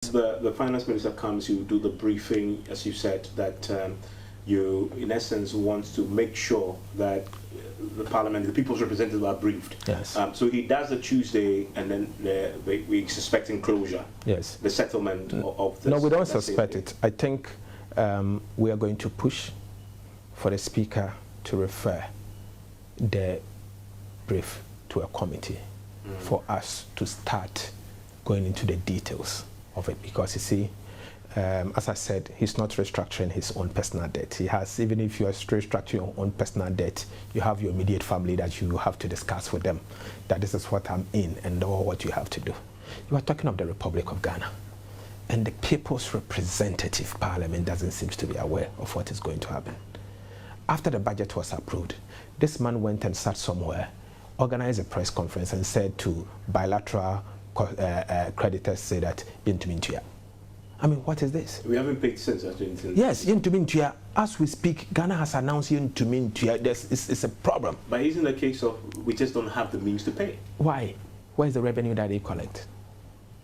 The finance minister comes, you do the briefing, as you said, that you, in essence, want to make sure that the parliament, the people's representatives are briefed. Yes. So he does the Tuesday, and then we're suspecting closure. Yes. The settlement of this. No, we don't suspect it. I think we are going to push for the speaker to refer the brief to a committee for us to start going into the details of it, because you see, as I said, he's not restructuring his own personal debt. He has, even if you are restructuring your own personal debt, you have your immediate family that you have to discuss with them, that this is what I'm in and what you have to do. You are talking of the Republic of Ghana, and the people's representative parliament doesn't seem to be aware of what is going to happen. After the budget was approved, this man went and sat somewhere, organized a press conference and said to bilateral creditors, say that Intumintia. I mean, what is this? We haven't paid since. Yes, Intumintia. As we speak, Ghana has announced Intumintia. It's a problem. But isn't the case of we just don't have the means to pay? Why? Where's the revenue that they collect?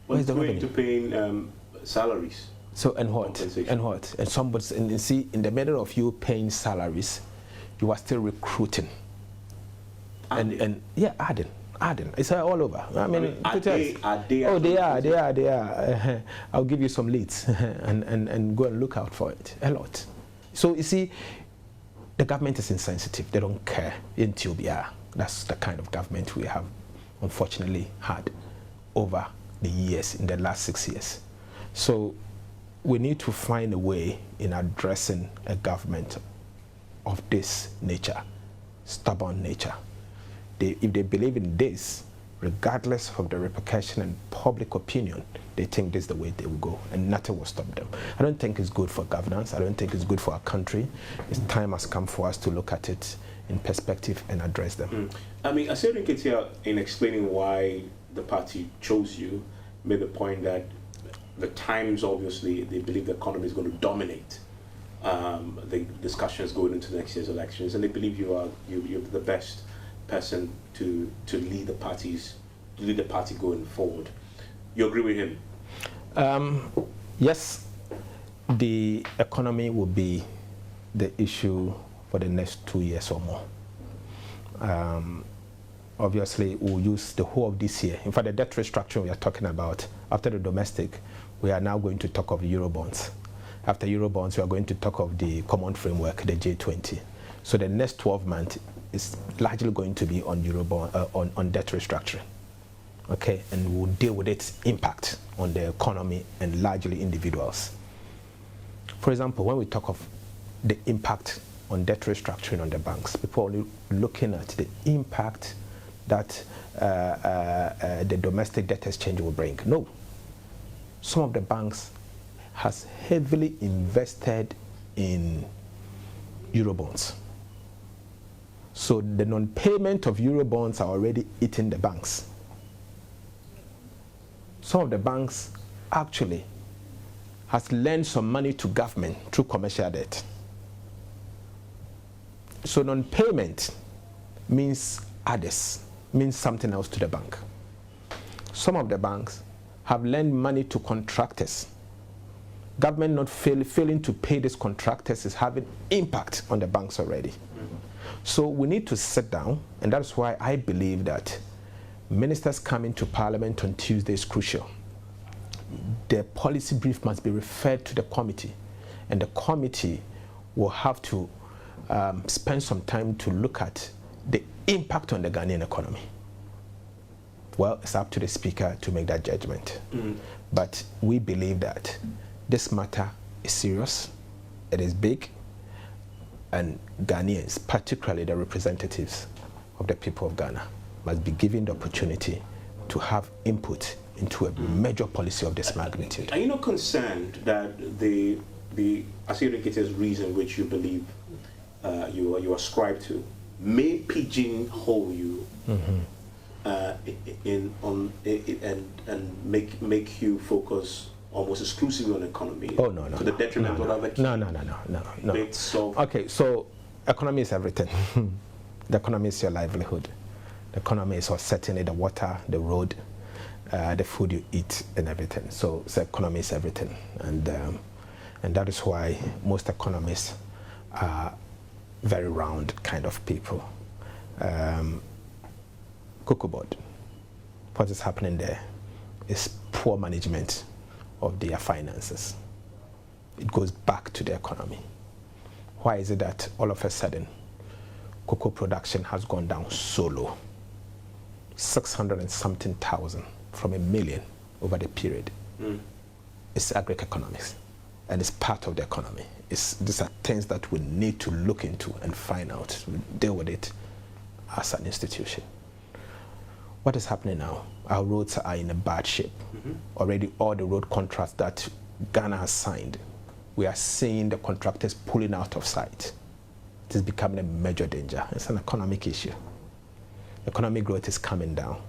Where's the revenue? To paying salaries. So, and what? And what? And somebody, and see, in the middle of you paying salaries, you are still recruiting. And yeah, adding. It's all over. I mean, they are. I'll give you some leads and go and look out for it. A lot. So you see, the government is insensitive. They don't care until we are. That's the kind of government we have, unfortunately, had over the years, in the last 6 years. So we need to find a way in addressing a government of this nature, stubborn nature. If they believe in this, regardless of the repercussion and public opinion, they think this is the way they will go, and nothing will stop them. I don't think it's good for governance. I don't think it's good for our country. It's time has come for us to look at it in perspective and address them. I mean, Dr.Cassiel, in explaining why the party chose you, made the point that the Times, obviously, they believe the economy is going to dominate the discussions going into next year's elections, and they believe you're the best person to lead the party going forward. You agree with him? Yes, the economy will be the issue for the next 2 years or more. Obviously, we'll use the whole of this year. In fact, the debt restructuring we are talking about, after the domestic, we are now going to talk of Eurobonds. After Eurobonds, we are going to talk of the common framework, the J20. So the next 12 months is largely going to be on Eurobond, on debt restructuring. Okay, and we'll deal with its impact on the economy and largely individuals. For example, when we talk of the impact on debt restructuring on the banks, people are only looking at the impact that the domestic debt exchange will bring. No. Some of the banks has heavily invested in Eurobonds. So the non-payment of Eurobonds are already eating the banks. Some of the banks actually has lent some money to government through commercial debt. So non-payment means others, means something else to the bank. Some of the banks have lent money to contractors. Government not failing to pay these contractors is having impact on the banks already. So we need to sit down, and that's why I believe that ministers coming to Parliament on Tuesday is crucial. The policy brief must be referred to the committee, and the committee will have to spend some time to look at the impact on the Ghanaian economy. Well, it's up to the speaker to make that judgment. But we believe that this matter is serious, it is big, and Ghanaians, particularly the representatives of the people of Ghana, must be given the opportunity to have input into a major policy of this magnitude. Are you not concerned that the Dr.Cassiel's reason which you believe you ascribe to may pigeonhole you and make you focus almost exclusively on economy? Oh, no. To the detriment of other key bits of... Okay, so economy is everything. The economy is your livelihood. The economy is certainly the water, the road, the food you eat and everything. So economy is everything, and that is why most economists are very round kind of people. Cocoa board, what is happening there is poor management of their finances. It goes back to the economy. Why is it that all of a sudden cocoa production has gone down so low? 600 and something thousand from 1 million over the period. It's agri-economics, and it's part of the economy. These are things that we need to look into and find out, deal with it as an institution. What is happening now? Our roads are in a bad shape. Already all the road contracts that Ghana has signed, we are seeing the contractors pulling out of sight. It is becoming a major danger. It's an economic issue. Economic growth is coming down,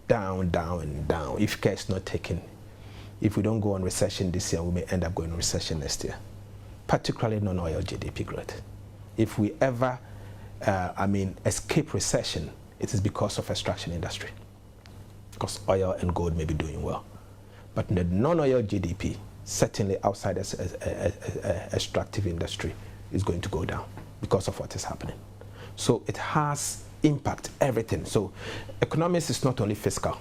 down, down, and down. If care is not taken, if we don't go on recession this year, we may end up going on recession next year, particularly non-oil GDP growth. If we ever, escape recession, it is because of extraction industry, because oil and gold may be doing well. But the non-oil GDP, certainly outside extractive industry, is going to go down because of what is happening. So it has impact everything. So economics is not only fiscal.